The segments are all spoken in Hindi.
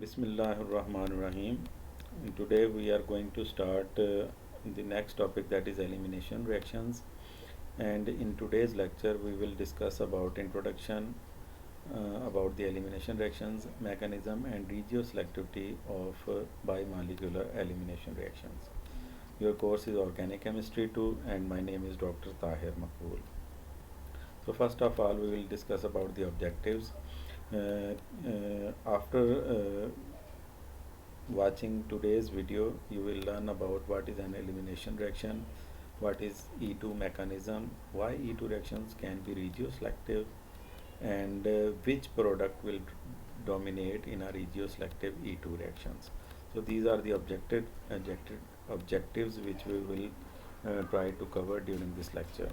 Bismillahirrahmanirrahim. Today we are going to start the next topic, that is elimination reactions. And in today's lecture we will discuss about introduction about the elimination reactions, mechanism and regioselectivity of bimolecular elimination reactions. Your course is Organic Chemistry 2 and my name is Dr. Tahir Makbul. So first of all we will discuss about the objectives. After watching today's video, you will learn about what is an elimination reaction, what is E2 mechanism, why E2 reactions can be regioselective, and which product will dominate in a regioselective E2 reactions. So these are the objectives which we will try to cover during this lecture.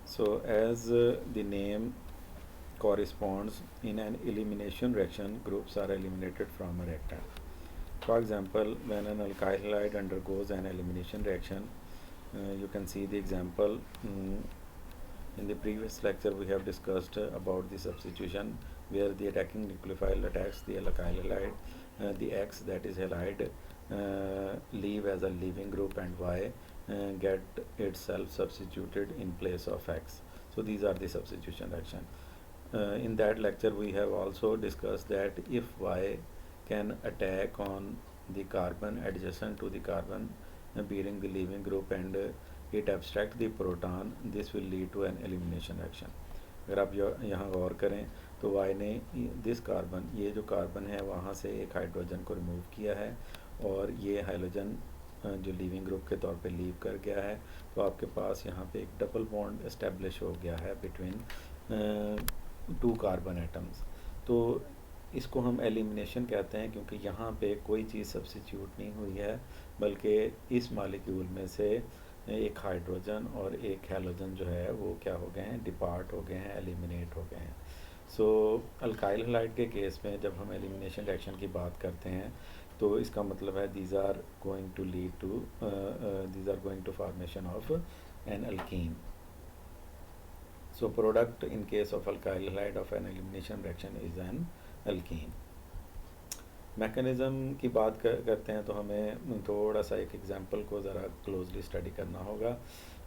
So as the name corresponds, in an elimination reaction, groups are eliminated from a reactant. For example, when an alkyl halide undergoes an elimination reaction, you can see the example. In the previous lecture, we have discussed about the substitution, where the attacking nucleophile attacks the alkyl halide, the X, that is halide, leave as a leaving group, and Y get itself substituted in place of X. So these are the substitution reaction. In that lecture we have also discussed that if Y can attack on the carbon adjacent to the carbon bearing the leaving group and it abstract the proton, this will lead to an elimination reaction. अगर आप यहाँ गौर करें तो Y ने दिस कार्बन, ये जो कार्बन है वहाँ से एक हाइड्रोजन को रिमूव किया है और ये हाइड्रोजन जो लीविंग ग्रुप के तौर पे लीव कर गया है, तो आपके पास यहाँ पे एक डबल बॉन्ड एस्टेब्लिश हो गया है बिटवीन टू कार्बन एटम्स। तो इसको हम एलिमिनेशन कहते हैं क्योंकि यहाँ पे कोई चीज़ सब्स्टिट्यूट नहीं हुई है, बल्कि इस मॉलिक्यूल में से एक हाइड्रोजन और एक हैलोजन जो है वो क्या हो गए हैं, डिपार्ट हो गए हैं, एलिमिनेट हो गए हैं। सो अल्काइल हैलाइड के केस में जब हम एलिमिनेशन रिएक्शन की बात करते हैं तो इसका मतलब है these are going to formation of an alkene. So product in case of alkyl halide of an elimination reaction is an alkene. Mechanism की बात करते हैं तो हमें थोड़ा सा एक एग्जांपल को ज़रा क्लोजली स्टडी करना होगा.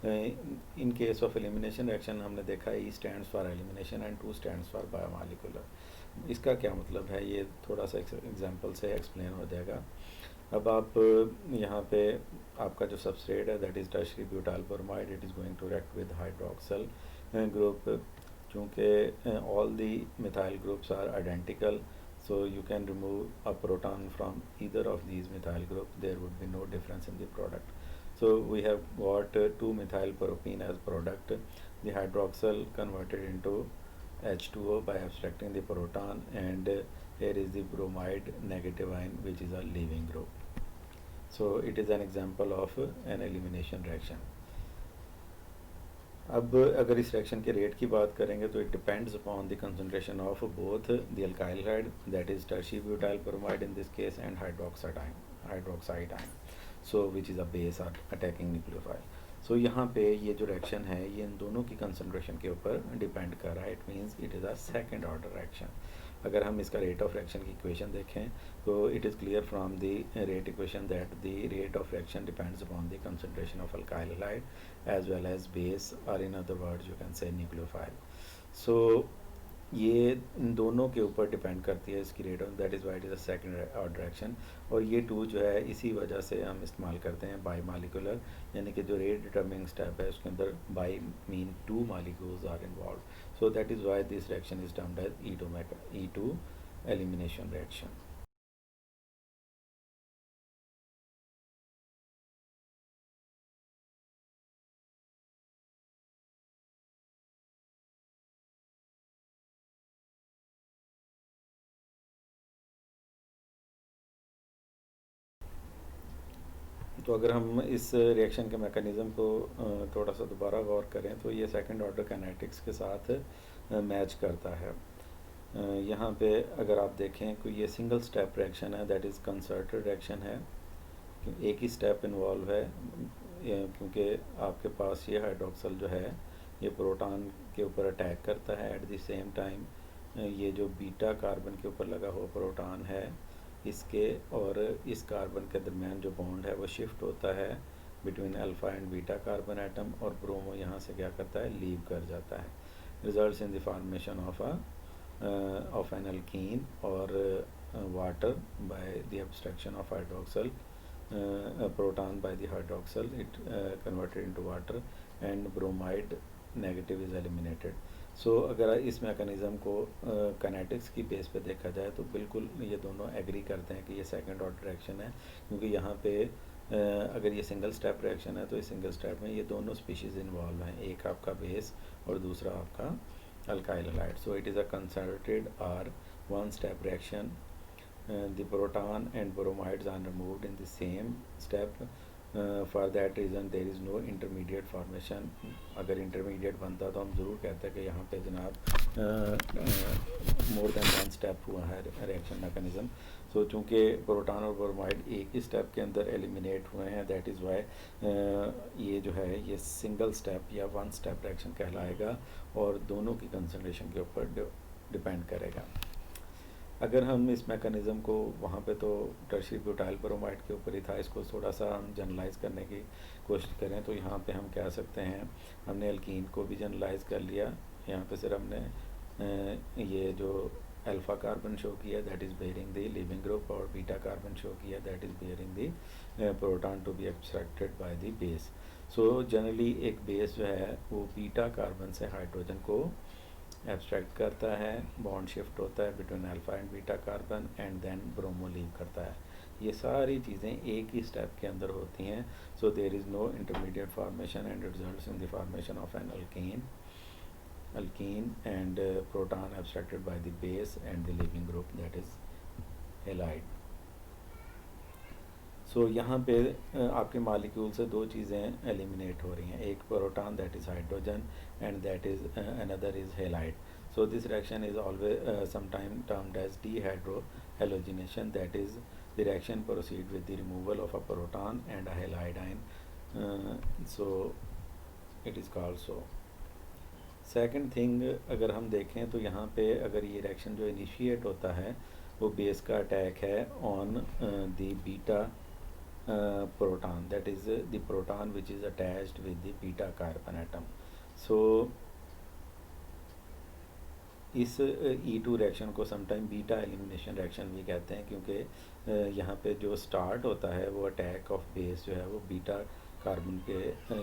इन केस ऑफ एलिमिनेशन रिएक्शन हमने देखा E stands for elimination and 2 stands for biomolecular. इसका क्या मतलब है ये थोड़ा सा एग्जांपल से एक्सप्लेन हो जाएगा. अब आप यहाँ पे आपका जो सबस्ट्रेट है that is tertiary butyl bromide, it is going to react with hydroxyl group. चूँकि all the methyl groups are identical, so you can remove a proton from either of these methyl groups, there would be no difference in the product. So we have got 2-methyl propene as product. The hydroxyl converted into H2O by abstracting the proton, and here is the bromide negative ion which is a leaving group. So it is an example of an elimination reaction. अब अगर इस रिएक्शन के रेट की बात करेंगे तो it depends upon the concentration of both the alkyl halide, that is tertiary butyl bromide in this case, and hydroxide ion, so which is a base attacking nucleophile. So यहाँ पे ये जो रिएक्शन है ये इन दोनों की कंसंट्रेशन के ऊपर डिपेंड कर रहा है. It means it is a second order reaction. अगर हम इसका रेट ऑफ रिएक्शन की इक्वेशन देखें तो it is clear from the rate equation that the rate of reaction depends upon the concentration of alkyl hide as well as base, or in other words you can say nucleophile. So ये इन दोनों के ऊपर डिपेंड करती है इसकी rate of, that is why it is a second order reaction. और ये 2 जो है इसी वजह से हम इस्तेमाल करते हैं बाई मालिकुलर, यानी कि जो रेट डिटर्मिनिंग स्टेप है उसके अंदर by mean 2 molecules are involved. So that is why this reaction is termed as E2 elimination reaction. तो अगर हम इस रिएक्शन के मैकेनिज़्म को थोड़ा सा दोबारा गौर करें तो ये सेकंड ऑर्डर काइनेटिक्स के साथ मैच करता है. यहाँ पे अगर आप देखें कि ये सिंगल स्टेप रिएक्शन है, दैट इज़ कंसर्टेड रिएक्शन है, एक ही स्टेप इन्वॉल्व है, क्योंकि आपके पास ये हाइड्रोक्सल जो है ये प्रोटॉन के ऊपर अटैक करता है. एट द सेम टाइम ये जो बीटा कार्बन के ऊपर लगा हुआ प्रोटॉन है, इसके और इस कार्बन के दरमियान जो बॉन्ड है वो शिफ्ट होता है between alpha and beta carbon atom, और ब्रोमो यहाँ से क्या करता है, लीव कर जाता है। Results in the formation of an alkene और water by the abstraction of hydroxyl proton by the hydroxyl, it converted into water and bromide negative is eliminated. So अगर इस मैकेनिज़्म को काइनेटिक्स की बेस पे देखा जाए तो बिल्कुल ये दोनों एग्री करते हैं कि ये सेकंड ऑर्डर रिएक्शन है, क्योंकि यहाँ पे अगर ये सिंगल स्टेप रिएक्शन है तो इस सिंगल स्टेप में ये दोनों स्पीशीज़ इन्वॉल्व हैं, एक आपका बेस और दूसरा आपका alkyl halide. So it is a concerted और one step reaction. The proton and bromides are removed in the same step. For that reason there is no intermediate formation. अगर intermediate बनता तो हम ज़रूर कहते हैं कि यहाँ पे जनाब more than one step हुआ है reaction mechanism. So चूँकि प्रोटॉन और ब्रोमाइड एक ही स्टेप के अंदर एलिमिनेट हुए हैं, दैट इज़ वाई ये जो है ये सिंगल स्टेप या वन स्टेप रिएक्शन कहलाएगा और दोनों की कंसंट्रेशन के ऊपर डिपेंड करेगा. अगर हम इस मैकेनिज़्म को वहाँ पे तो टर्शियरी ब्यूटाइल ब्रोमाइड के ऊपर ही था, इसको थोड़ा सा हम जनरलाइज़ करने की कोशिश करें तो यहाँ पे हम कह सकते हैं, हमने अल्कीन को भी जनरलाइज़ कर लिया. यहाँ पे सिर्फ हमने ये जो अल्फ़ा कार्बन शो किया that is bearing the leaving group, और बीटा कार्बन शो किया that is bearing the proton to be extracted by the base. So generally एक बेस जो है वो बीटा कार्बन से हाइड्रोजन को एब्स्ट्रैक्ट करता है, बॉन्ड शिफ्ट होता है between alpha and beta carbon and then bromo leave करता है. ये सारी चीज़ें एक ही स्टेप के अंदर होती हैं. So there is no intermediate formation and results in the formation of an alkene and proton abstracted by the base and the leaving group that is halide. सो यहाँ पे आपके मालिक्यूल से दो चीज़ें एलिमिनेट हो रही हैं, एक proton that is hydrogen and that is another is halide. So this reaction is always sometime termed as dehydrohalogenation, that is the reaction proceed with the removal of a proton and a halide ion. So it is called so. Second thing अगर हम देखें तो यहाँ पे अगर ये रिएक्शन जो इनिशिएट होता है वो बेस का अटैक है on the beta proton, that is the proton which is attached with the beta carbon atom. So इस E2 रिएक्शन को समटाइम बीटा एलिमिनेशन रिएक्शन भी कहते हैं, क्योंकि यहाँ पे जो स्टार्ट होता है वो अटैक ऑफ बेस जो है वो बीटा कार्बन के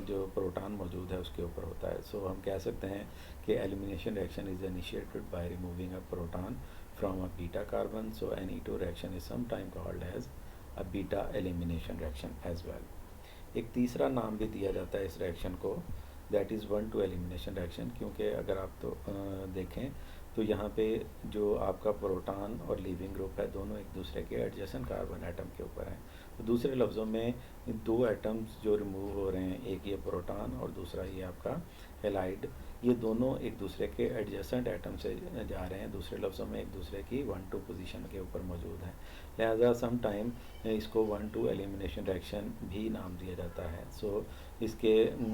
जो प्रोटॉन मौजूद है उसके ऊपर होता है. सो हम कह सकते हैं कि elimination reaction is initiated by removing a proton from a beta carbon. So an E2 reaction is sometime called as a beta elimination reaction as well. एक तीसरा नाम भी दिया जाता है इस रिएक्शन को, दैट इज़ 1-2 एलिमिनेशन रिएक्शन, क्योंकि अगर आप तो देखें तो यहाँ पे जो आपका प्रोटॉन और लीविंग ग्रुप है दोनों एक दूसरे के एडजेसेंट कार्बन एटम के ऊपर हैं. तो दूसरे लफ्ज़ों में दो एटम्स जो रिमूव हो रहे हैं, एक ये प्रोटॉन और दूसरा ये आपका हेलाइड, ये दोनों एक दूसरे के एडजेसेंट एटम से जा रहे हैं, दूसरे लफ्ज़ों में एक दूसरे की 1-2 पोजीशन के ऊपर मौजूद हैं. लिहाजा सम टाइम इसको 1-2 एलिमिनेशन रिएक्शन भी नाम दिया जाता है. सो इसके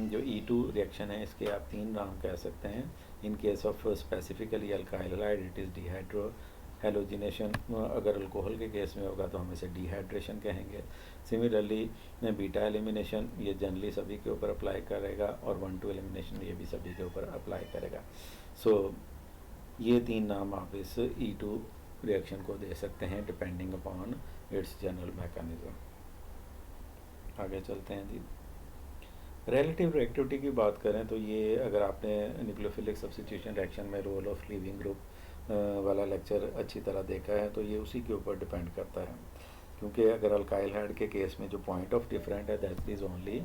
जो E2 रिएक्शन है इसके आप तीन नाम कह सकते हैं. In case of specifically alkyl halide it is dehydrohalogenation. अगर अल्कोहल के केस में होगा तो हम इसे डिहाइड्रेशन कहेंगे. सिमिलरली बीटा एलिमिनेशन ये जनरली सभी के ऊपर अप्लाई करेगा, और 1-2 एलिमिनेशन ये भी सभी के ऊपर अप्लाई करेगा. सो ये तीन नाम आप इस E2 रिएक्शन को दे सकते हैं depending upon its general mechanism. आगे चलते हैं जी. रिलेटिव रिएक्टिविटी की बात करें तो ये अगर आपने न्यूक्लियोफिलिक सब्स्टिट्यूशन रिएक्शन में रोल ऑफ लीविंग ग्रुप वाला लेक्चर अच्छी तरह देखा है तो ये उसी के ऊपर डिपेंड करता है, क्योंकि अगर अल्काइल हैलाइड के केस में जो पॉइंट ऑफ डिफरेंट है that is only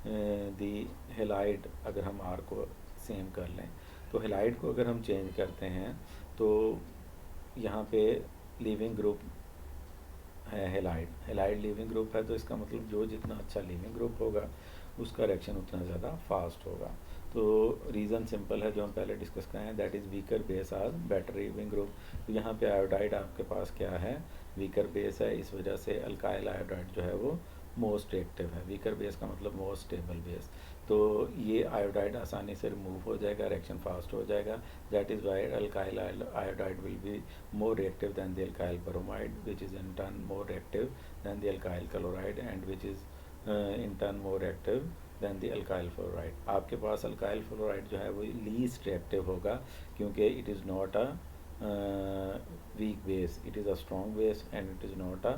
the halide. अगर हम आर को सेम कर लें तो हेलाइड को अगर हम चेंज करते हैं तो यहाँ पे लीविंग ग्रुप है हेलाइड लिविंग ग्रुप है, तो इसका मतलब जो जितना अच्छा लिविंग ग्रुप होगा उसका रिएक्शन उतना ज़्यादा फास्ट होगा. तो रीज़न सिंपल है जो हम पहले डिस्कस करें हैं, that is weaker base are better leaving group. तो यहाँ पे आयोडाइड आपके पास क्या है, वीकर बेस है, इस वजह से अल्काइल आयोडाइड जो है वो मोस्ट रिएक्टिव है, वीकर बेस का मतलब मोस्ट स्टेबल बेस। तो ये आयोडाइड आसानी से रिमूव हो जाएगा, रिएक्शन फास्ट हो जाएगा। That is why alkyl iodide will be more reactive than the alkyl bromide, which is in turn more reactive than the alkyl chloride, and which is in turn more reactive than the alkyl fluoride. आपके पास अल्काइल फ्लोराइड जो है वो लीस्ट रिएक्टिव होगा, क्योंकि it is not a weak base, it is a strong base, and it is not a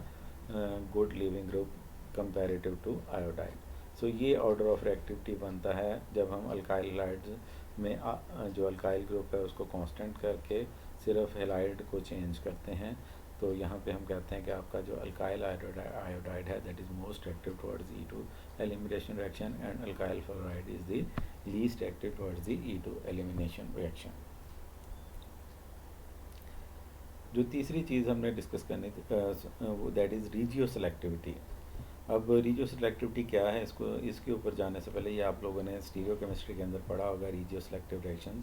good leaving group comparative to iodide. सो ये ऑर्डर ऑफ रिएक्टिविटी बनता है जब हम अल्काइल हैलाइड्स में जो अल्काइल ग्रुप है उसको कांस्टेंट करके सिर्फ हैलाइड को चेंज करते हैं। तो यहाँ पे हम कहते हैं कि आपका जो अल्काइल आयोडाइड है that is most active towards E2 elimination reaction, and alkyl fluoride is the least active towards the E2 elimination reaction. जो तीसरी चीज़ हमने डिस्कस करनी थी दैट इज़ रीजियो सेलेक्टिविटी। अब रीजियो सेलेक्टिविटी क्या है, इसके ऊपर जाने से पहले ये आप लोगों ने स्टीरियो केमिस्ट्री के अंदर पढ़ा होगा, रीजियो सेलेक्टिव रिएक्शन।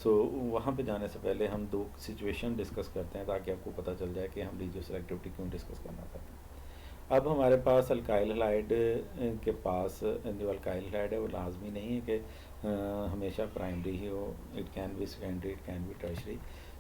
सो वहाँ पे जाने से पहले हम दो सिचुएशन डिस्कस करते हैं ताकि आपको पता चल जाए कि हम रीजियो सेलेक्टिविटी क्यों डिस्कस करना चाहते हैं। अब हमारे पास अल्काइल हैलाइड के पास जो अल्काइल हैलाइड है वो लाजमी नहीं है कि हमेशा प्राइमरी ही हो, it can be secondary, it can be tertiary.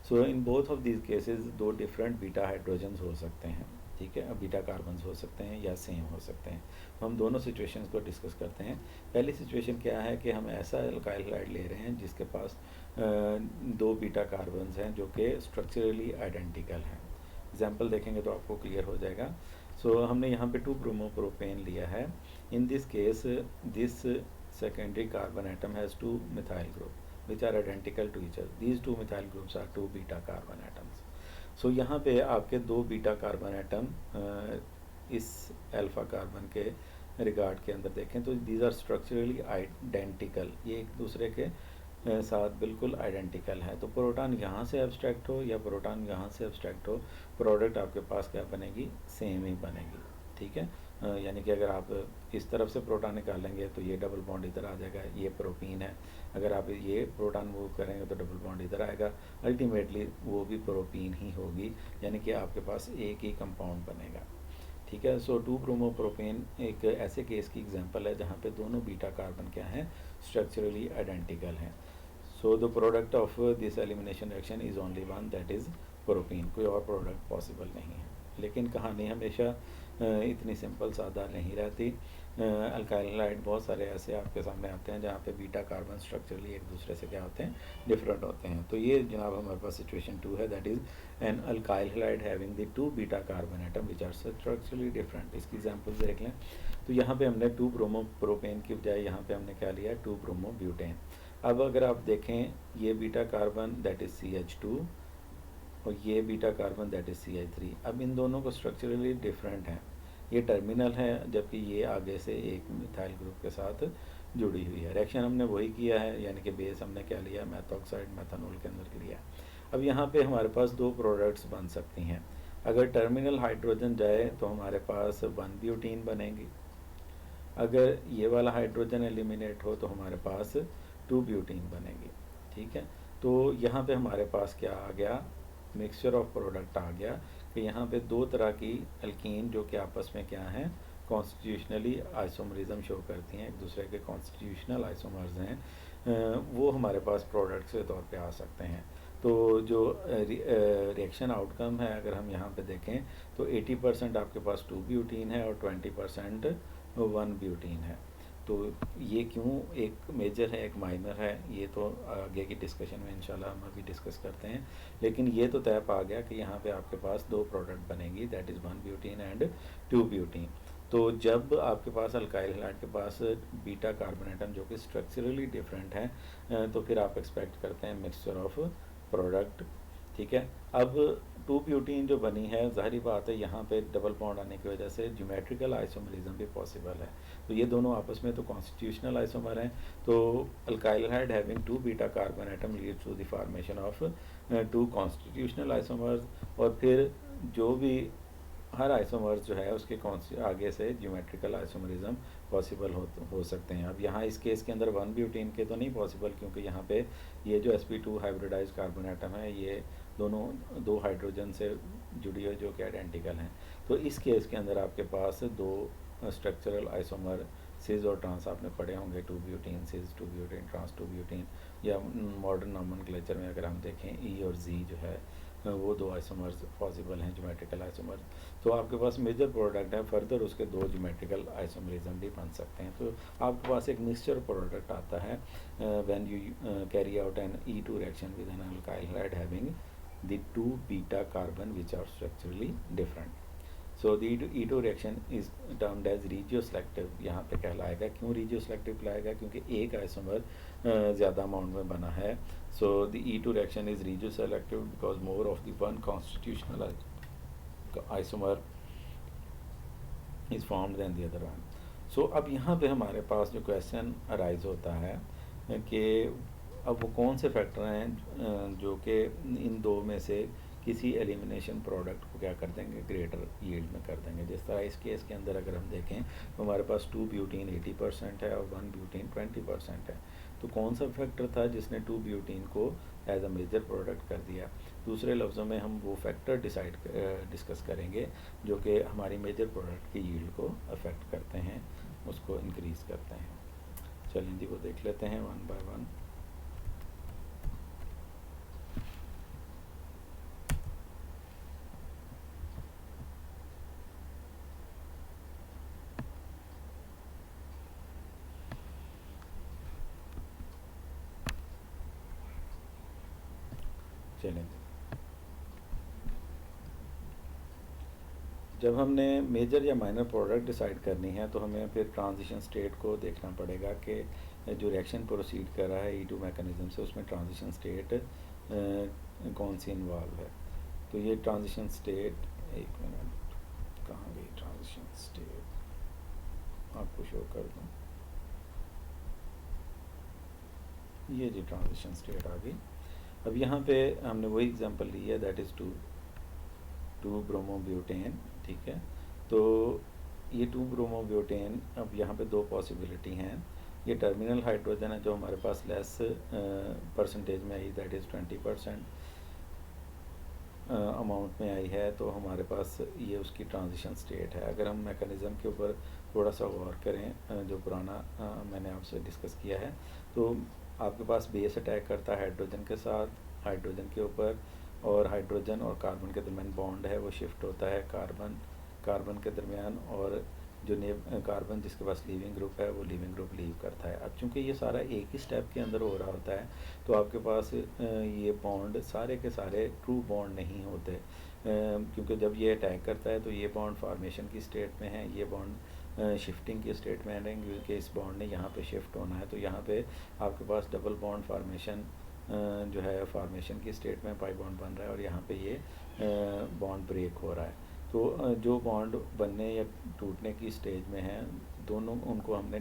So in both of these cases दो डिफरेंट बीटा हाइड्रोजन्स हो सकते हैं, ठीक है, बीटा कार्बन्स हो सकते हैं या सेम हो सकते हैं। तो हम दोनों सिचुएशंस को डिस्कस करते हैं। पहली सिचुएशन क्या है कि हम ऐसा अल्काइल हैलाइड ले रहे हैं जिसके पास दो बीटा कार्बन्स हैं जो कि स्ट्रक्चरली आइडेंटिकल हैं। एग्जाम्पल देखेंगे तो आपको क्लियर हो जाएगा। सो हमने यहाँ पे 2 ब्रोमोप्रोपेन लिया है। इन this case this secondary carbon atom has 2 methyl group which are identical to each other. These 2 methyl groups are 2 beta carbon atoms. So यहाँ पे आपके 2 बीटा कार्बन एटम इस अल्फा कार्बन के रिगार्ड के अंदर देखें तो दीज आर स्ट्रक्चरली आइडेंटिकल, ये एक दूसरे के साथ बिल्कुल आइडेंटिकल है। तो प्रोटॉन यहाँ से एब्स्ट्रैक्ट हो या प्रोटॉन यहाँ से एब्स्ट्रैक्ट हो, प्रोडक्ट आपके पास क्या बनेगी, सेम ही बनेगी, ठीक है। यानी कि अगर आप इस तरफ से प्रोटॉन निकालेंगे तो ये डबल बॉन्ड इधर आ जाएगा, ये प्रोपीन है। अगर आप ये प्रोटॉन मूव करेंगे तो डबल बॉन्ड इधर आएगा, अल्टीमेटली वो भी प्रोपीन ही होगी, यानी कि आपके पास एक ही कंपाउंड बनेगा, ठीक है। सो 2 ब्रोमोप्रोपेन एक ऐसे केस की एग्जांपल है जहाँ पे दोनों बीटा कार्बन क्या हैं, स्ट्रक्चरली आइडेंटिकल हैं। So the product of this elimination reaction is only one, that is propene, कोई और प्रोडक्ट पॉसिबल नहीं है। लेकिन कहानी हमेशा इतनी सिंपल सादा नहीं रहती। अल्काइल हैलाइड बहुत सारे ऐसे आपके सामने आते हैं जहाँ पे बीटा कार्बन स्ट्रक्चरली एक दूसरे से क्या होते हैं, डिफरेंट होते हैं। तो ये जनाब हमारे पास सिचुएशन 2 है, that is an alkyl halide having the 2 beta carbon atom which are structurally different. इसकी एग्जांपल देख लें तो यहाँ पे हमने 2 ब्रोमोप्रोपेन की बजाय यहाँ पे हमने क्या लिया है, 2 ब्रोमोब्यूटेन। अब अगर आप देखें ये beta carbon that is CH2 और ये beta carbon that is CH3। अब इन दोनों को स्ट्रक्चरली डिफरेंट हैं, ये टर्मिनल है जबकि ये आगे से एक मिथाइल ग्रुप के साथ जुड़ी हुई है। रिएक्शन हमने वही किया है, यानी कि बेस हमने क्या लिया, मेथॉक्साइड मेथनॉल के अंदर लिया। अब यहाँ पे हमारे पास 2 प्रोडक्ट्स बन सकती हैं। अगर टर्मिनल हाइड्रोजन जाए तो हमारे पास 1 ब्यूटीन बनेगी, अगर ये वाला हाइड्रोजन एलिमिनेट हो तो हमारे पास 2 ब्यूटीन बनेगी, ठीक है। तो यहाँ पे हमारे पास क्या आ गया, मिक्सचर ऑफ प्रोडक्ट आ गया कि यहाँ पे 2 तरह की अल्कीन जो कि आपस में क्या हैं, कॉन्स्टिट्यूशनली आइसोमरिज्म शो करती हैं, एक दूसरे के कॉन्स्टिट्यूशनल आइसोमर्स हैं, वो हमारे पास प्रोडक्ट्स के तौर पे आ सकते हैं। तो जो रिएक्शन आउटकम है अगर हम यहाँ पे देखें तो 80% आपके पास 2 ब्यूटीन है और 20% 1 ब्यूटीन है। तो ये क्यों एक मेजर है एक माइनर है, ये तो आगे की डिस्कशन में इंशाल्लाह हम अभी डिस्कस करते हैं। लेकिन ये तो तय पा गया कि यहाँ पे आपके पास 2 प्रोडक्ट बनेगी, that is 1 butene and 2 butene. तो जब आपके पास अल्काइल हैलाइड के पास बीटा कार्बन एटम जो कि स्ट्रक्चरली डिफरेंट है तो फिर आप एक्सपेक्ट करते हैं मिक्सचर ऑफ प्रोडक्ट, ठीक है। अब 2 ब्यूटीन जो बनी है, जाहिर बात है यहाँ पे डबल बॉन्ड आने की वजह से ज्योमेट्रिकल आइसोमरिज्म भी पॉसिबल है। तो ये दोनों आपस में तो कॉन्स्टिट्यूशनल आइसोमर हैं। तो alkyl halide having 2 beta carbon atom leads to the formation of 2 constitutional isomers, और फिर जो भी हर आइसोमर्स जो है उसके आगे से ज्योमेट्रिकल आइसोमरिज्म पॉसिबल हो सकते हैं। अब यहाँ इस केस के अंदर 1 ब्यूटीन के तो नहीं पॉसिबल, क्योंकि यहाँ पे ये जो sp2 हाइब्रिडाइज कार्बन एटम है ये दोनों 2 हाइड्रोजन से जुड़ी हुई जो कि आइडेंटिकल हैं। तो इस केस के अंदर आपके पास 2 स्ट्रक्चरल आइसोमर सिज और ट्रांस आपने पढ़े होंगे, 2 ब्यूटीन सिज, 2 ब्यूटीन ट्रांस, 2 ब्यूटीन, या मॉडर्न नॉमेनक्लेचर में अगर हम देखें ई और जी जो है वो 2 आइसोमर्स पॉसिबल हैं, ज्योमेट्रिकल आइसोमर। तो आपके पास मेजर प्रोडक्ट है, फर्दर उसके 2 ज्योमेट्रिकल आइसोमरिज्म भी बन सकते हैं। तो आपके पास एक मिक्सचर प्रोडक्ट आता है when you carry out an E2 reaction with an alkyl halide having the 2 beta carbon which are structurally different. So the E2 reaction is termed as regioselective. यहाँ पे कहलाएगा, क्यों रीजियो सेलेक्टिव कहलाएगा? क्योंकि एक आइसोमर ज़्यादा अमाउंट में बना है। So the E2 reaction is regioselective because more of the one constitutional isomer is formed than the other one. So अब यहाँ पे हमारे पास जो क्वेश्चन अराइज होता है कि अब वो कौन से फैक्टर हैं जो कि इन 2 में से किसी एलिमिनेशन प्रोडक्ट को क्या कर देंगे, ग्रेटर यील्ड में कर देंगे। जिस तरह इस केस के अंदर अगर हम देखें तो हमारे पास 2 ब्यूटीन 80% है और 1 ब्यूटीन 20% है। तो कौन सा फैक्टर था जिसने 2 ब्यूटीन को एज अ मेजर प्रोडक्ट कर दिया? दूसरे लफ्ज़ों में हम वो फैक्टर डिस्कस करेंगे जो कि हमारी मेजर प्रोडक्ट की यील्ड को अफेक्ट करते हैं, उसको इंक्रीज़ करते हैं। चलिए जी वो देख लेते हैं वन बाय वन। चलें, जब हमने मेजर या माइनर प्रोडक्ट डिसाइड करनी है तो हमें फिर ट्रांजिशन स्टेट को देखना पड़ेगा कि जो रिएक्शन प्रोसीड कर रहा है E2 मैकेनिज्म से उसमें ट्रांजिशन स्टेट कौन सी इन्वॉल्व है। तो ये ट्रांजिशन स्टेट, एक मिनट कहाँ गई ट्रांजिशन स्टेट, आपको शो कर दूँ, ये जी ट्रांजिशन स्टेट आ गई। अब यहाँ पे हमने वही एग्जांपल ली है, दैट इज़ 2 ब्रोमोब्यूटेन, ठीक है। तो ये 2 ब्रोमोब्यूटेन, अब यहाँ पे 2 पॉसिबिलिटी हैं। ये टर्मिनल हाइड्रोजन है जो हमारे पास लेस परसेंटेज में आई, दैट इज़ 20% अमाउंट में आई है, तो हमारे पास ये उसकी ट्रांजिशन स्टेट है। अगर हम मैकेनिज़्म के ऊपर थोड़ा सा गौर करें जो पुराना मैंने आपसे डिस्कस किया है, तो आपके पास बेस अटैक करता है हाइड्रोजन के साथ, हाइड्रोजन के ऊपर, और हाइड्रोजन और कार्बन के दरमियान बॉन्ड है वो शिफ्ट होता है कार्बन के दरमियान, और जो कार्बन जिसके पास लीविंग ग्रुप है वो लीविंग ग्रुप लीव करता है। अब चूंकि ये सारा एक ही स्टेप के अंदर हो रहा होता है तो आपके पास ये बॉन्ड सारे के सारे ट्रू बॉन्ड नहीं होते, क्योंकि जब ये अटैक करता है तो ये बॉन्ड फॉर्मेशन की स्टेट में है, ये बॉन्ड शिफ्टिंग की स्टेट में है, क्योंकि इस बॉन्ड ने यहाँ पे शिफ्ट होना है। तो यहाँ पे आपके पास डबल बॉन्ड फॉर्मेशन जो है फॉर्मेशन की स्टेट में पाई बॉन्ड बन रहा है, और यहाँ पे ये बॉन्ड ब्रेक हो रहा है। तो जो बॉन्ड बनने या टूटने की स्टेज में है दोनों, उनको हमने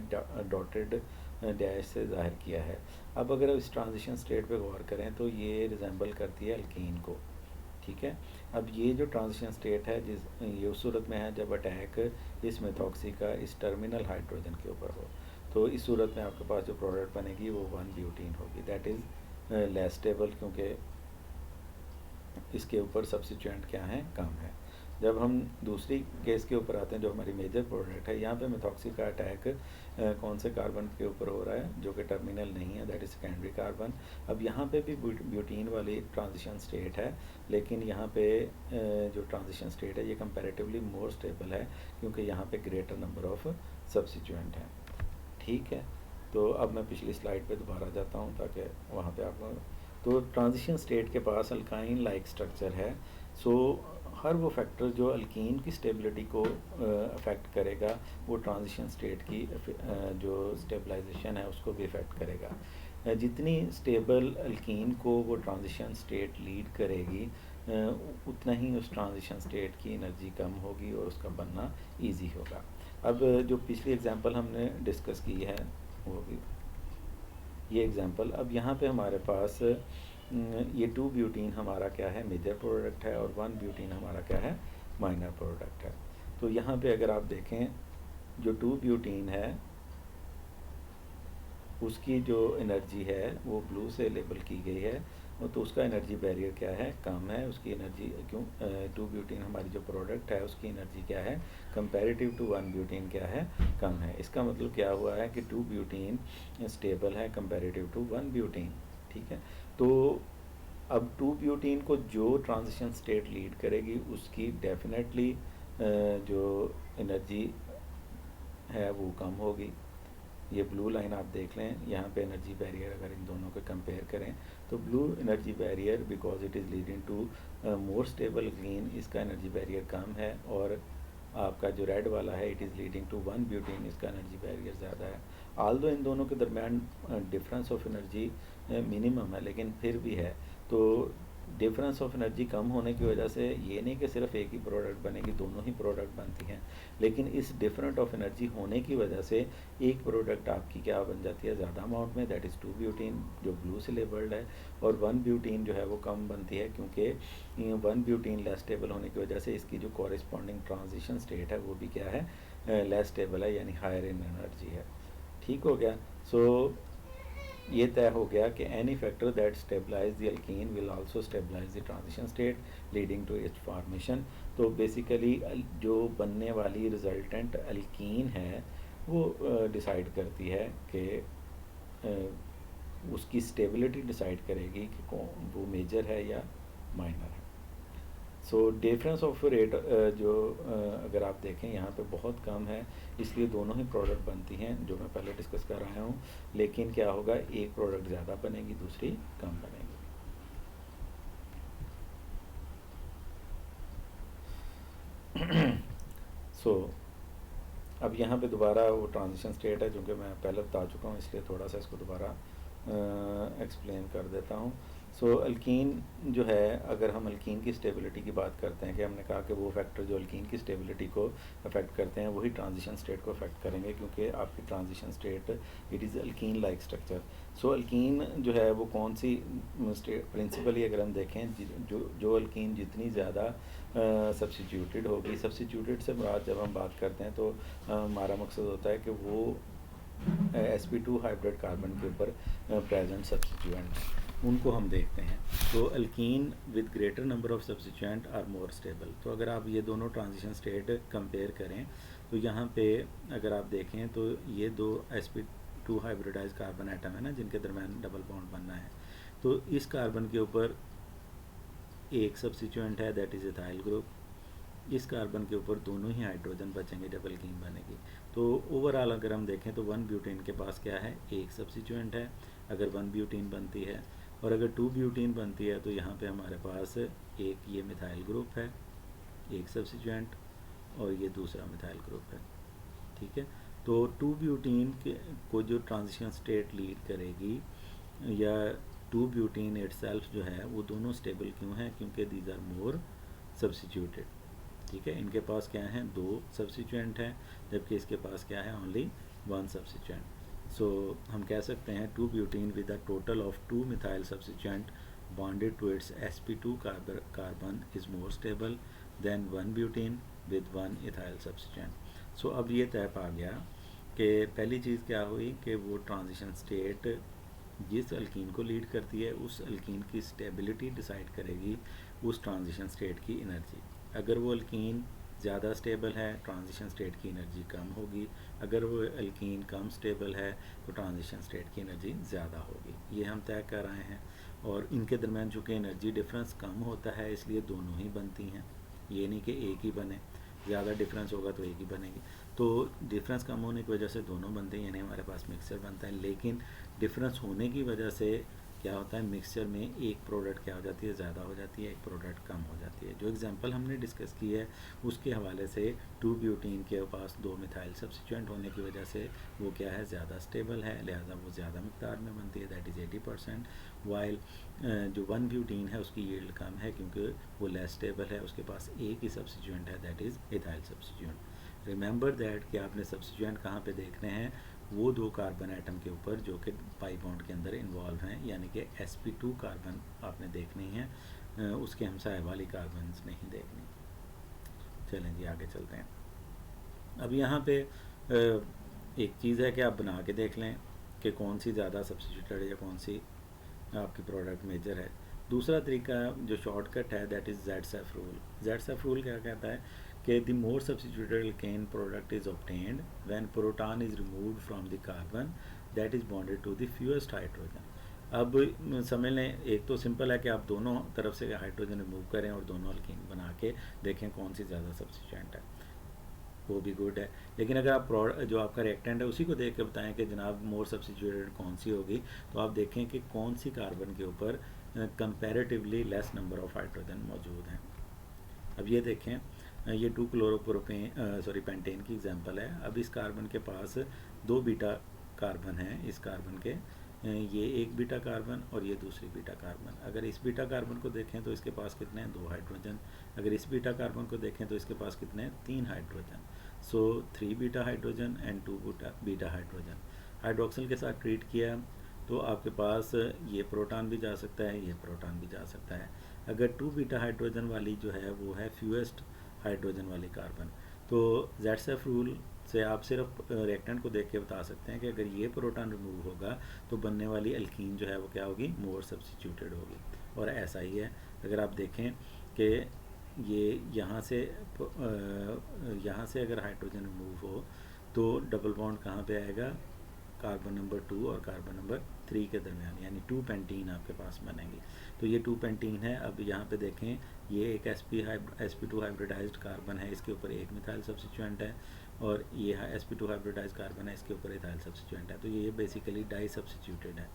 डॉटेड डैश से ज़ाहिर किया है। अब अगर इस ट्रांजिशन स्टेट पे गौर करें तो ये रिजेंबल करती है अल्कीन को, ठीक है। अब ये जो ट्रांजिशन स्टेट है ये उस सूरत में है जब अटैक इस मेथॉक्सी का इस टर्मिनल हाइड्रोजन के ऊपर हो। तो इस सूरत में आपके पास जो प्रोडक्ट बनेगी वो 1 ब्यूटीन होगी, दैट इज़ लेस स्टेबल, क्योंकि इसके ऊपर सब्स्टिट्यूएंट क्या है, कम है। जब हम दूसरी केस के ऊपर आते हैं जो हमारी मेजर प्रोडक्ट है, यहाँ पे मेथॉक्सी का अटैक कौन से कार्बन के ऊपर हो रहा है जो कि टर्मिनल नहीं है, दैट इज़ सेकेंडरी कार्बन। अब यहाँ पे भी ब्यूटीन वाली ट्रांजिशन स्टेट है, लेकिन यहाँ पे जो ट्रांजिशन स्टेट है ये कंपैरेटिवली मोर स्टेबल है क्योंकि यहाँ पे ग्रेटर नंबर ऑफ सब्स्टिट्यूएंट हैं, ठीक है। तो अब मैं पिछली स्लाइड पे दोबारा जाता हूँ ताकि वहाँ पे आपको, तो ट्रांजिशन स्टेट के पास अल्काइन लाइक स्ट्रक्चर है। सो हर वो फैक्टर जो अल्कीन की स्टेबिलिटी को अफेक्ट करेगा वो ट्रांजिशन स्टेट की जो स्टेबलाइजेशन है उसको भी अफेक्ट करेगा। जितनी स्टेबल अल्कीन को वो ट्रांजिशन स्टेट लीड करेगी उतना ही उस ट्रांजिशन स्टेट की एनर्जी कम होगी और उसका बनना इजी होगा। अब जो पिछली एग्जांपल हमने डिस्कस की है वो भी ये एग्जांपल, अब यहाँ पे हमारे पास ये 2 ब्यूटीन हमारा क्या है, मेजर प्रोडक्ट है, और 1 ब्यूटीन हमारा क्या है, माइनर प्रोडक्ट है। तो यहाँ पे अगर आप देखें जो 2 ब्यूटीन है उसकी जो एनर्जी है वो ब्लू से लेबल की गई है तो उसका एनर्जी बैरियर क्या है, कम है, उसकी एनर्जी क्यों 2 ब्यूटीन हमारी जो प्रोडक्ट है उसकी एनर्जी क्या है कंपैरेटिव टू 1 ब्यूटीन क्या है, कम है। इसका मतलब क्या हुआ है कि 2 ब्यूटीन स्टेबल है कंपैरेटिव टू 1 ब्यूटीन। ठीक है, तो अब 2 ब्यूटीन को जो ट्रांजिशन स्टेट लीड करेगी उसकी डेफिनेटली जो एनर्जी है वो कम होगी। ये ब्लू लाइन आप देख लें, यहाँ पे एनर्जी बैरियर अगर इन दोनों को कंपेयर करें तो blue energy barrier because it is leading to more stable green, इसका एनर्जी बैरियर कम है, और आपका जो रेड वाला है it is leading to 1 butene, इसका एनर्जी बैरियर ज़्यादा है। आल्दो इन दोनों के दरमियान डिफरेंस ऑफ एनर्जी मिनिमम है, लेकिन फिर भी है। तो डिफरेंस ऑफ एनर्जी कम होने की वजह से ये नहीं कि सिर्फ एक ही प्रोडक्ट बनेगी, दोनों ही प्रोडक्ट बनती हैं, लेकिन इस डिफरेंट ऑफ एनर्जी होने की वजह से एक प्रोडक्ट आपकी क्या बन जाती है ज़्यादा अमाउंट में, दैट इज़ 2 ब्यूटीन जो ब्लू से लेबल्ड है, और 1 ब्यूटीन जो है वो कम बनती है क्योंकि 1 ब्यूटीन लेस स्टेबल होने की वजह से इसकी जो कॉरेस्पॉन्डिंग ट्रांजिशन स्टेट है वो भी क्या है लेस स्टेबल है, यानी हायर इन एनर्जी है। ठीक हो गया। सो ये तय हो गया कि any factor that stabilise the alkene will also stabilise the transition state leading to its formation. तो बेसिकली जो बनने वाली रिजल्टेंट अल्कीन है वो डिसाइड करती है कि उसकी स्टेबिलिटी डिसाइड करेगी कि कौन वो मेजर है या माइनर है। सो डिफरेंस ऑफ रेट जो अगर आप देखें यहाँ पे बहुत कम है, इसलिए दोनों ही प्रोडक्ट बनती हैं जो मैं पहले डिस्कस कर रहा हूँ, लेकिन क्या होगा एक प्रोडक्ट ज़्यादा बनेगी दूसरी कम बनेगी। सो अब यहाँ पे दोबारा वो ट्रांजिशन स्टेट है, क्योंकि मैं पहले बता चुका हूँ इसलिए थोड़ा सा इसको दोबारा एक्सप्लेन कर देता हूँ। सो अल्कीन जो है, अगर हम अल्कीन की स्टेबिलिटी की बात करते हैं कि हमने कहा कि वो फैक्टर जो अल्कीन की स्टेबिलिटी को अफेक्ट करते हैं वही ट्रांजिशन स्टेट को अफेक्ट करेंगे, क्योंकि आपकी transition state it is alkyne like structure. So alkyne जो है वो कौन सी प्रिंसिपली अगर हम देखें, जो अल्कीन जितनी ज़्यादा सब्सिट्यूटेड होगी, सब्सिट्यूटेड से जब हम बात करते हैं तो हमारा मकसद होता है कि वो sp2 हाइब्रिड कार्बन के ऊपर प्रेजेंट सब्सिट्यूएंट हैं, उनको हम देखते हैं। तो alkene with greater number of substituent are more stable. तो अगर आप ये दोनों ट्रांजिशन स्टेट कंपेयर करें तो यहाँ पे अगर आप देखें तो ये दो sp2 हाइब्रिडाइज कार्बन एटम है ना, जिनके दरम्यान डबल बॉन्ड बनना है, तो इस कार्बन के ऊपर एक सब्सिट्यूएंट है दैट इज़ इथाइल ग्रुप, इस कार्बन के ऊपर दोनों ही हाइड्रोजन बचेंगे जब अल्कीन बनेगी। तो ओवरऑल अगर हम देखें तो 1 ब्यूटीन के पास क्या है, एक सब्सिट्यूएंट है अगर 1 ब्यूटीन बनती है, और अगर 2 ब्यूटीन बनती है तो यहाँ पे हमारे पास एक ये मिथाइल ग्रुप है, एक सब्सिट्यूएंट, और ये दूसरा मिथाइल ग्रुप है। ठीक है, तो 2 ब्यूटीन को जो ट्रांजिशन स्टेट लीड करेगी, या 2 ब्यूटीन इटसेल्फ जो है वो दोनों स्टेबल क्यों है, क्योंकि दीज आर मोर सब्सिट्यूटेड। ठीक है, इनके पास क्या है, 2 सब्सिट्यूएंट हैं, जबकि इसके पास क्या है, ओनली 1 सब्सिट्यूएंट। सो हम कह सकते हैं 2 butene with a total of 2 methyl substituent bonded to its sp2 carbon is more stable than 1 butene with 1 ethyl substituent। सो अब ये तय पा गया कि पहली चीज़ क्या हुई कि वो ट्रांजिशन स्टेट जिस अल्कीन को लीड करती है उस अल्कीन की स्टेबिलिटी डिसाइड करेगी उस ट्रांजिशन स्टेट की एनर्जी। अगर वो अल्कीन ज़्यादा स्टेबल है ट्रांजिशन स्टेट की एनर्जी कम होगी, अगर वो अल्कीन कम स्टेबल है तो ट्रांजिशन स्टेट की एनर्जी ज़्यादा होगी। ये हम तय कर रहे हैं, और इनके दरमियान चूँकि एनर्जी डिफरेंस कम होता है इसलिए दोनों ही बनती हैं, ये नहीं कि एक ही बने, ज़्यादा डिफरेंस होगा तो एक ही बनेगी। तो डिफरेंस कम होने की वजह से दोनों बनते हैं, यानी हमारे पास मिक्सचर बनता है। लेकिन डिफरेंस होने की वजह से क्या होता है, मिक्सचर में एक प्रोडक्ट क्या हो जाती है, ज़्यादा हो जाती है, एक प्रोडक्ट कम हो जाती है। जो एग्जांपल हमने डिस्कस की है उसके हवाले से 2 ब्यूटीन के पास 2 मिथाइल सब्सिट्यूएंट होने की वजह से वो क्या है, ज़्यादा स्टेबल है, लिहाजा वो ज़्यादा मिकदार में बनती है, दैट इज़ 80%। वाइल जो 1 ब्यूटीन है उसकी यील्ड कम है क्योंकि वो लेस स्टेबल है, उसके पास एक ही सब्सिट्यूएंट है that is ethyl substituent. Remember that कि आपने सब्सिट्यूएंट कहाँ पे देखने हैं, वो 2 कार्बन एटम के ऊपर जो कि पाई बॉन्ड के अंदर इन्वॉल्व हैं, यानी कि sp2 कार्बन आपने देखनी है, उसके हमसाए वाली कार्बन नहीं देखनी। चलें जी आगे चलते हैं। अब यहाँ पे एक चीज़ है कि आप बना के देख लें कि कौन सी ज़्यादा सब्सिट्यूटेड है या कौन सी आपकी प्रोडक्ट मेजर है। दूसरा तरीका जो शॉर्टकट है that is ZSEF rule. ZSEF rule क्या कहता है कि the more substituted alkane product is obtained when proton is removed from the carbon that is bonded to the fewest hydrogen. अब समझ लें, एक तो सिंपल है कि आप दोनों तरफ से हाइड्रोजन रिमूव करें और दोनों अल्कीन बना के देखें कौन सी ज़्यादा सब्स्टिट्यूएंट है, वो भी गुड है। लेकिन अगर आप जो आपका रिएक्टेंट है उसी को देख के बताएं कि जनाब मोर सब्स्टिट्यूटेड कौन सी होगी, तो आप देखें कि कौन सी कार्बन के ऊपर comparatively less number of hydrogen मौजूद हैं। अब ये देखें, ये 2 क्लोरोप्रोपेन सॉरी पेंटेन की एग्जांपल है। अब इस कार्बन के पास 2 बीटा कार्बन हैं, इस कार्बन के ये एक बीटा कार्बन और ये दूसरी बीटा कार्बन। अगर इस बीटा कार्बन को देखें तो इसके पास कितने हैं, 2 हाइड्रोजन। अगर इस बीटा कार्बन को देखें तो इसके पास कितने हैं, 3 hydrogen. So 3 beta hydrogen and 2 beta hydrogen. Hydroxyl के साथ ट्रीट किया तो आपके पास ये प्रोटॉन भी जा सकता है, ये प्रोटॉन भी जा सकता है। अगर 2 बीटा हाइड्रोजन वाली जो है वो है फ्यूएस्ट हाइड्रोजन वाली कार्बन। तो ZSEF रूल से आप सिर्फ रिएक्टेंट को देख के बता सकते हैं कि अगर ये प्रोटॉन रिमूव होगा तो बनने वाली अल्कीन जो है वो क्या होगी, मोर सब्स्टिट्यूटेड होगी। और ऐसा ही है, अगर आप देखें कि ये यहाँ से अगर हाइड्रोजन रिमूव हो तो डबल बॉन्ड कहाँ पे आएगा, कार्बन नंबर 2 और कार्बन नंबर 3 के दरमियान, यानी 2 पेंटीन आपके पास बनेंगी। तो ये 2 पेंटीन है। अब यहाँ पे देखें, ये एक sp2 हाइब्रिडाइज्ड कार्बन है, इसके ऊपर एक मिथाइल सब्स्टिट्यूएंट है, और ये sp2 हाइब्रिडाइज्ड कार्बन है, इसके ऊपर इथाइल सब्स्टिट्यूएंट है। तो ये बेसिकली डाई सब्स्टिट्यूटेड है।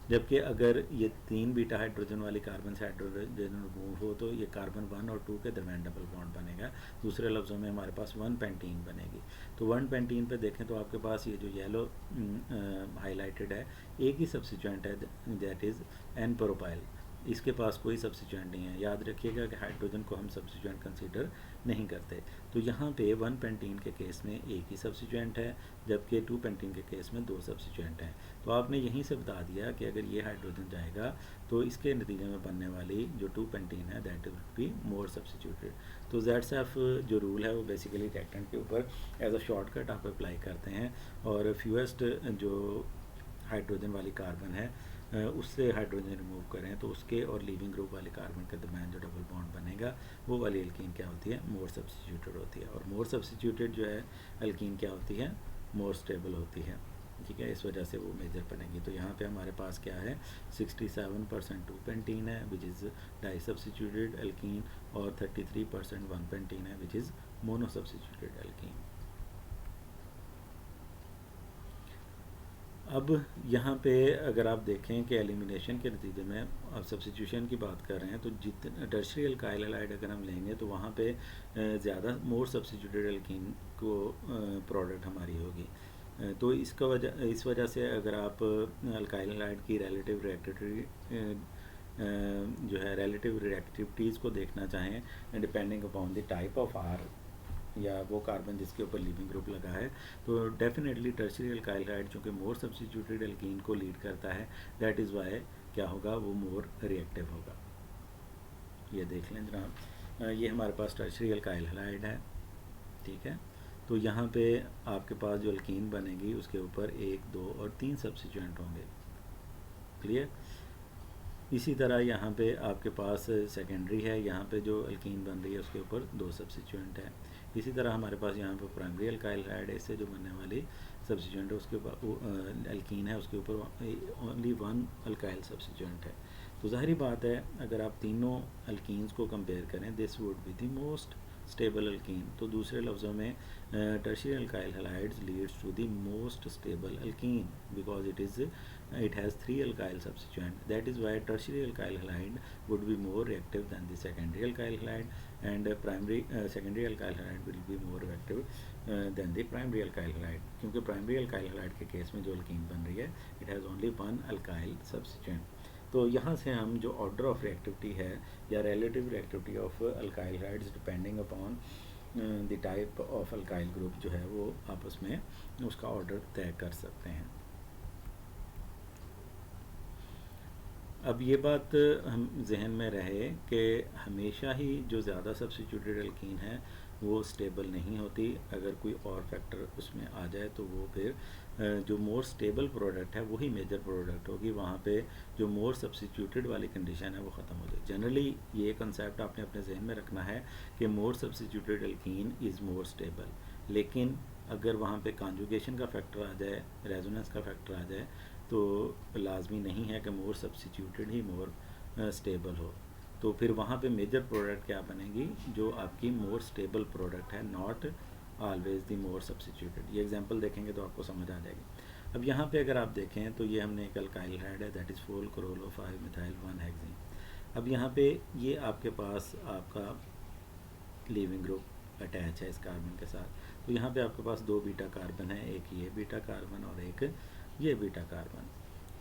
जबकि अगर ये 3 बीटा हाइड्रोजन वाली कार्बन से हाइड्रोजन रिमूव हो तो ये कार्बन 1 और 2 के दरमियान डबल बॉन्ड बनेगा। दूसरे लफ्ज़ों में हमारे पास 1 पेंटीन बनेगी। तो 1 पेंटीन पे देखें तो आपके पास ये जो येलो हाईलाइटेड है एक ही सब्स्टिट्यूएंट है, दैट इज़ एन प्रोपाइल। इसके पास कोई सब्स्टिट्यूएंट नहीं है। याद रखिएगा कि हाइड्रोजन को हम सब्स्टिट्यूएंट कंसीडर नहीं करते। तो यहाँ पे 1 पेंटीन के केस में एक ही सब्स्टिट्यूएंट है, जबकि 2 पेंटीन के केस में 2 सब्स्टिट्यूएंट हैं। तो आपने यहीं से बता दिया कि अगर ये हाइड्रोजन जाएगा तो इसके नतीजे में बनने वाली जो 2 पेंटीन है that will be more substituted. तो ZSEF जो रूल है वो बेसिकली रिएक्टेंट के ऊपर एज अ शॉर्टकट आप अप्लाई करते हैं, और फ्यूएस्ट जो हाइड्रोजन वाली कार्बन है उससे हाइड्रोजन रिमूव करें तो उसके और लीविंग ग्रुप वाले कार्बन के दरमियान जो डबल बॉन्ड बनेगा वो वाली अल्कीन क्या होती है, मोर सब्स्टिट्यूटेड होती है। और मोर सब्स्टिट्यूटेड जो है अल्कीन क्या होती है, मोर स्टेबल होती है। ठीक है, इस वजह से वो मेजर बनेगी। तो यहाँ पे हमारे पास क्या है, 67% 2 पेंटीन है which is di substituted alkene, और 33% 1 पेंटीन है which is mono substituted alkene. अब यहाँ पे अगर आप देखें कि एलिमिनेशन के नतीजे में, अब सब्स्टिट्यूशन की बात कर रहे हैं, तो जितने टर्शियरी अल्काइल हैलाइड अगर हम लेंगे तो वहाँ पे ज़्यादा मोर सब्स्टिट्यूटेड अल्कीन को प्रोडक्ट हमारी होगी। तो इस वजह से अगर आप अल्काइल हैलाइड की रिलेटिव रिएक्टिविटी जो है रिलेटिव रिएक्टिविटीज़ को देखना चाहें depending upon the type of R या वो कार्बन जिसके ऊपर लीविंग ग्रुप लगा है, तो डेफिनेटली टर्शियरी अल्काइल हैलाइड चूँकि मोर सब्स्टिट्यूटेड अल्कीन को लीड करता है, दैट इज़ वाई क्या होगा, वो मोर रिएक्टिव होगा। ये देख लें जनाब, ये हमारे पास टर्शियरी अल्काइल हैलाइड है। ठीक है, तो यहाँ पे आपके पास जो अल्कीन बनेगी उसके ऊपर 1, 2 और 3 सब्स्टिट्यूएंट होंगे। क्लियर। इसी तरह यहाँ पे आपके पास सेकेंडरी है, यहाँ पे जो अल्कीन बन रही है उसके ऊपर 2 सब्स्टिट्यूएंट है। इसी तरह हमारे पास यहाँ पे प्राइमरी अल्काइल हैलाइड है, इससे जो बनने वाली सब्स्टिट्यूएंट है उसके ऊपर अल्कीन है, उसके ऊपर ओनली 1 अल्काइल सब्स्टिट्यूएंट है। तो ज़ाहिरी बात है अगर आप तीनों अल्कीन्स को कंपेयर करें, this would be the most stable alkene. तो दूसरे लफ्ज़ों में tertiary alkyl halides leads to the most stable alkene because it has 3 alkyl substituent. That is why tertiary alkyl halide would be more reactive than the secondary alkyl halide, and secondary alkyl halide will be more reactive than the primary alkyl halide. क्योंकि primary alkyl halide के केस में जो अल्कीन बन रही है it has only 1 alkyl substituent. तो यहाँ से हम जो ऑर्डर ऑफ रिएक्टिविटी है या relative reactivity of alkyl halides depending upon the type of alkyl group जो है वो आपस में उसका ऑर्डर तय कर सकते हैं। अब ये बात हम जहन में रहे कि हमेशा ही जो ज़्यादा सब्स्टिट्यूटेड अल्कीन है वो स्टेबल नहीं होती। अगर कोई और फैक्टर उसमें आ जाए तो वो फिर जो मोर स्टेबल प्रोडक्ट है वही मेजर प्रोडक्ट होगी, वहाँ पे जो मोर सब्सिट्यूटेड वाली कंडीशन है वो ख़त्म हो जाए। जनरली ये कंसेप्ट आपने अपने जहन में रखना है कि more substituted alkene is more stable, लेकिन अगर वहाँ पे कॉन्जुगेशन का फैक्टर आ जाए, रेजोनेंस का फैक्टर आ जाए, तो लाजमी नहीं है कि मोर सब्सिट्यूटेड ही मोर स्टेबल हो। तो फिर वहाँ पे मेजर प्रोडक्ट क्या बनेगी, जो आपकी मोर स्टेबल प्रोडक्ट है, not always the more substituted. ये एग्जांपल देखेंगे तो आपको समझ आ जाएगी। अब यहाँ पे अगर आप देखें तो ये हमने एक अल्काइल हैड है, that is 4-chloro-5 methyl 1 hexane. अब यहाँ पे ये आपके पास आपका लीविंग ग्रुप अटैच है इस कार्बन के साथ, तो यहाँ पे आपके पास 2 बीटा कार्बन है, एक ये बीटा कार्बन और एक ये बीटा कार्बन।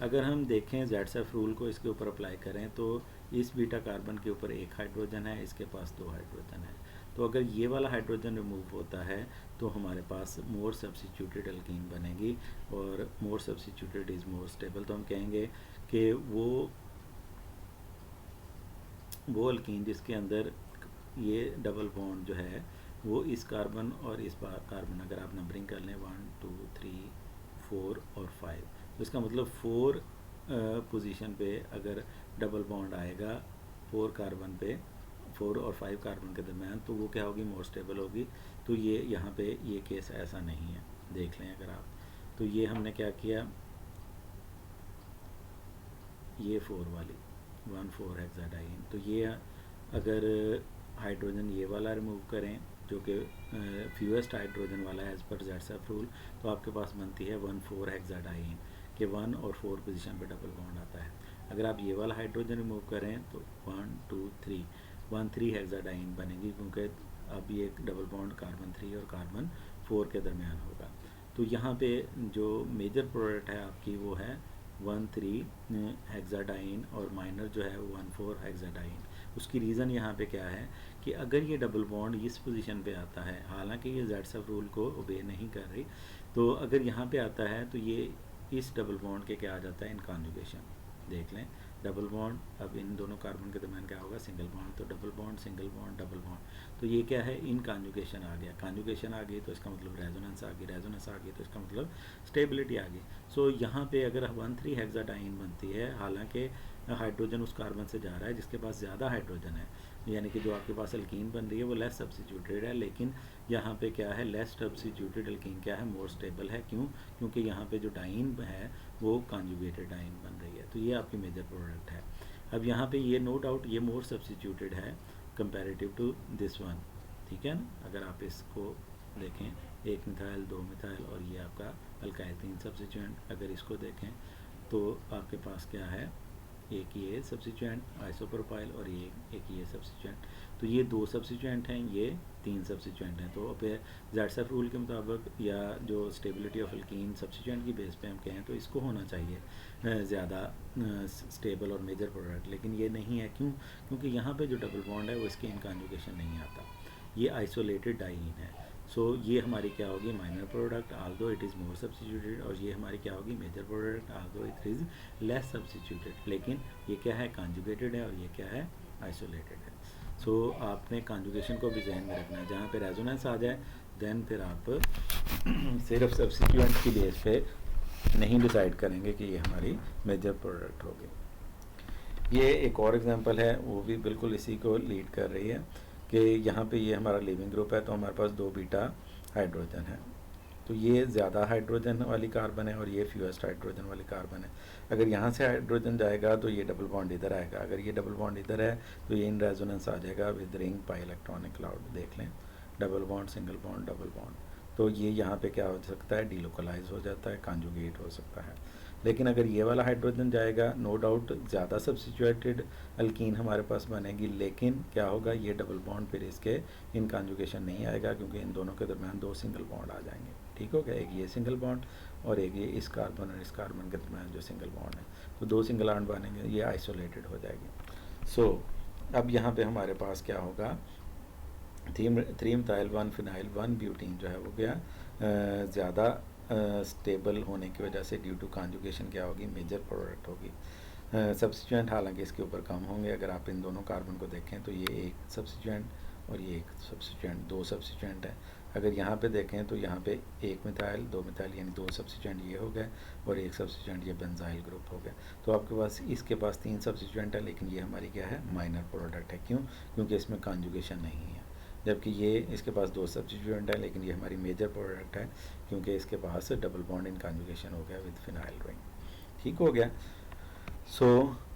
अगर हम देखें ज़ेड-सेफ रूल को इसके ऊपर अप्लाई करें तो इस बीटा कार्बन के ऊपर 1 हाइड्रोजन है, इसके पास 2 हाइड्रोजन है। तो अगर ये वाला हाइड्रोजन रिमूव होता है तो हमारे पास मोर सब्सिट्यूटेड एल्कीन बनेगी, और मोर सब्सिट्यूटेड इज़ मोर स्टेबल। तो हम कहेंगे कि वो एल्कीन जिसके अंदर ये डबल बॉन्ड जो है वो इस कार्बन और इस कार्बन, अगर आप नंबरिंग कर लें 1 2 3 4 और 5, तो इसका मतलब 4 पोजीशन पे अगर डबल बॉन्ड आएगा 4 कार्बन पे, 4 और 5 कार्बन के दरमियान, तो वो क्या होगी, मोर स्टेबल होगी। तो ये यहाँ पे ये केस ऐसा नहीं है, देख लें अगर आप। तो ये हमने क्या किया, ये 4 वाली 1,4 हेक्साडाइन, तो ये अगर हाइड्रोजन ये वाला रिमूव करें जो कि फ्यूएस्ट हाइड्रोजन वाला है एज पर ज़ेड-सेफ रूल, तो आपके पास बनती है 1,4 हेक्साडाइन के 1 और 4 पोजीशन पे डबल बॉन्ड आता है। अगर आप ये वाला हाइड्रोजन रिमूव करें तो 1 2 3 1,3 हेक्साडाइन बनेगी, क्योंकि अब ये डबल बॉन्ड कार्बन 3 और कार्बन 4 के दरमियान होगा। तो यहाँ पे जो मेजर प्रोडक्ट है आपकी वो है 1,3 हेक्साडाइन और माइनर जो है 1,4 हेक्साडाइन। उसकी रीज़न यहाँ पे क्या है कि अगर ये डबल बॉन्ड इस पोजीशन पे आता है, हालांकि ये ज़ेड-सेफ रूल को ओबे नहीं कर रही, तो अगर यहाँ पे आता है तो ये इस डबल बॉन्ड के क्या आ जाता है, इन कॉन्जुगेशन। देख लें डबल बॉन्ड, अब इन दोनों कार्बन के दरमियान क्या होगा, सिंगल बॉन्ड, तो double bond single bond double bond, तो ये क्या है, इन कॉन्जुगेशन आ गया। कॉन्जुगेशन आ गई तो इसका मतलब रेजोनेंस आ गई, रेजोनेंस आ गई तो इसका मतलब स्टेबिलिटी आ गई। सो यहाँ पे अगर 1,3 हेक्साडाइन बनती है, हालांकि हाइड्रोजन उस कार्बन से जा रहा है जिसके पास ज़्यादा हाइड्रोजन है, यानी कि जो आपके पास एल्कीन बन रही है वो लेस सब्सिट्यूटेड है, लेकिन यहाँ पे क्या है, लेस सब्सिट्यूटेड एल्कीन क्या है, मोर स्टेबल है। क्यों? क्योंकि यहाँ पे जो डाइन है वो कॉन्जुगेटेड डाइन बन रही है। तो ये आपकी मेजर प्रोडक्ट है। अब यहाँ पे ये नो डाउट ये मोर सब्सिट्यूटेड है कंपैरेटिव टू दिस वन, ठीक है ना। अगर आप इसको देखें, 1 मिथाइल 2 मिथाइल और ये आपका अल्काइल 3 सब्सिट्यूएंट, अगर इसको देखें तो आपके पास क्या है, एक ये सब्सिट्यूएंट आइसोप्रोपाइल और ये एक ये सब्सिट्यूएंट, तो ये 2 सब्सिट्यूएंट हैं, ये 3 सब्सिट्यूएंट हैं। तो अब ज़ेड-सेफ रूल के मुताबिक या जो स्टेबिलिटी ऑफ एल्कीन सब्सिट्यूएंट की बेस पे हम कहें तो इसको होना चाहिए ज़्यादा स्टेबल और मेजर प्रोडक्ट, लेकिन ये नहीं है। क्यों? क्योंकि यहाँ पे जो डबल बॉन्ड है वो इसके इन कॉन्जुगेशन नहीं आता, ये आइसोलेटेड डाइन है। सो ये हमारी क्या होगी, minor product although it is more substituted, और ये हमारी क्या होगी, major product although it is less substituted, लेकिन ये क्या है, कॉन्जुगेटेड है और ये क्या है, आइसोलेटेड है। सो आपने कॉन्जुगेशन को भी जहन में रखना है, जहाँ पे रेजोनेंस आ जाए देन फिर आप सिर्फ सब्सिट्यूएंट की बेस पे नहीं डिसाइड करेंगे कि ये हमारी मेजर प्रोडक्ट होगी। ये एक और एग्जांपल है, वो भी बिल्कुल इसी को लीड कर रही है कि यहाँ पे ये हमारा लीविंग ग्रुप है, तो हमारे पास 2 बीटा हाइड्रोजन है, तो ये ज़्यादा हाइड्रोजन वाली कार्बन है और ये फ्यूएस्ट हाइड्रोजन वाली कार्बन है। अगर यहाँ से हाइड्रोजन जाएगा तो ये डबल बॉन्ड इधर आएगा, अगर ये डबल बॉन्ड इधर है तो ये इन रेजोनेंस आ जाएगा with ring pi electronic cloud. देख लें double bond single bond double bond, तो ये यहाँ पे क्या हो सकता है, डिलोकलाइज हो जाता है, कॉन्जुगेट हो सकता है। लेकिन अगर ये वाला हाइड्रोजन जाएगा, नो डाउट ज़्यादा सब्सिट्यूटेड अल्कीन हमारे पास बनेगी, लेकिन क्या होगा, ये डबल बॉन्ड फिर इसके इन कॉन्जुगेशन नहीं आएगा, क्योंकि इन दोनों के दरमियान 2 सिंगल बॉन्ड आ जाएंगे। ठीक हो गया, एक ये सिंगल बॉन्ड और एक ये इस कार्बन और इस कार्बन के दरमियान जो सिंगल बॉन्ड है, तो 2 सिंगल बॉन्ड बनेंगे, ये आइसोलेटेड हो जाएगी। सो अब यहाँ पे हमारे पास क्या होगा, 3 मिथाइल 1 फिनाइल 1 ब्यूटीन जो है वो क्या ज़्यादा स्टेबल होने की वजह से ड्यू टू कॉन्जुगेशन क्या होगी, मेजर प्रोडक्ट होगी। सब्सिट्यूएंट हालांकि इसके ऊपर कम होंगे। अगर आप इन दोनों कार्बन को देखें तो ये एक सब्सिट्यूएंट और ये एक सब्स्टिट्यूएंट, 2 सब्स्टिट्यूएंट है। अगर यहाँ पे देखें तो यहाँ पे 1 मिथाइल 2 मिथाइल यानी 2 सब्स्टिट्यूएंट ये हो गए और 1 सब्स्टिट्यूएंट ये बेंजाइल ग्रुप हो गया। तो आपके पास इसके पास 3 सब्स्टिट्यूएंट है, लेकिन ये हमारी क्या है, माइनर प्रोडक्ट है। क्यों? क्योंकि इसमें कॉन्जुगेशन नहीं है। जबकि ये इसके पास 2 सब्स्टिट्यूएंट है, लेकिन ये हमारी मेजर प्रोडक्ट है क्योंकि इसके पास डबल बॉन्ड इन कॉन्जुगेशन हो गया विद फिनाइल रिंग। ठीक हो गया। सो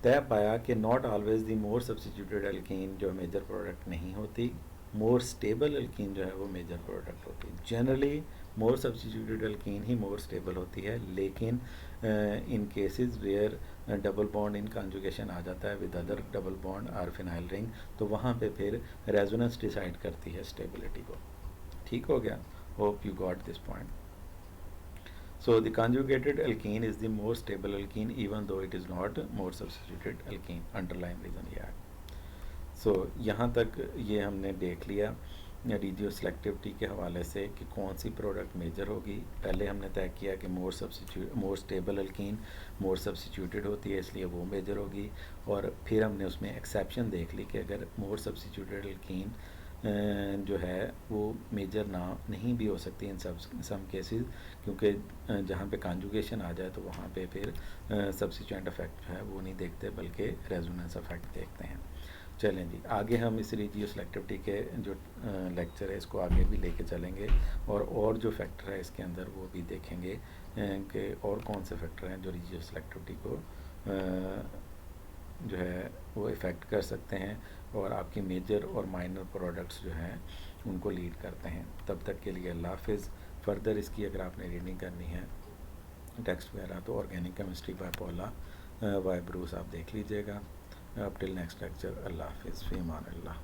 तय पाया कि not always the more substituted alkene जो मेजर प्रोडक्ट नहीं होती, मोर स्टेबल एल्कीन जो है वो मेजर प्रोडक्ट होती है। जनरली मोर सब्स्टिट्यूटेड एल्कीन ही मोर स्टेबल होती है, लेकिन in cases where double bond in conjugation आ जाता है विद अदर डबल बॉन्ड और फिनाइल रिंग, तो वहाँ पे फिर रेजोनेंस डिसाइड करती है स्टेबिलिटी को। ठीक हो गया। Hope you got this point. So the conjugated alkene is the more stable alkene even though it is not more substituted alkene. Underline reason ये है। So यहाँ तक ये हमने देख लिया रेडियो सेलेक्टिविटी के हवाले से कि कौन सी प्रोडक्ट मेजर होगी। पहले हमने तय किया कि मोर स्टेबल अल्कीन मोर सब्स्टिट्यूटेड होती है, इसलिए वो मेजर होगी। और फिर हमने उसमें एक्सेप्शन देख ली कि अगर मोर सब्स्टिट्यूटेड अल्कीन जो है वो मेजर ना नहीं भी हो सकती इन सम केसेस, क्योंकि जहाँ पे कॉन्जुगेशन आ जाए तो वहाँ पे फिर सब्स्टिट्यूएंट इफेक्ट जो है वो नहीं देखते बल्कि रेजोनेंस इफेक्ट देखते हैं। चलें जी, आगे हम इस रेडियो सेलेक्टिविटी के जो लेक्चर है इसको आगे भी लेके चलेंगे और जो फैक्टर है इसके अंदर वो भी देखेंगे कि और कौन से फैक्टर हैं जो रेडियो सेलेक्टिविटी को जो है वो इफ़ेक्ट कर सकते हैं और आपकी मेजर और माइनर प्रोडक्ट्स जो हैं उनको लीड करते हैं। तब तक के लिए अल्लाह हाफिज़। फ़र्दर इसकी अगर आपने रीडिंग करनी है टेक्स्ट वगैरह तो organic chemistry by Paula Y Bruice आप देख लीजिएगा। अब टिल नेक्स्ट लेक्चर, अल्लाह हाफिज़, फ़ी अमान अल्लाह।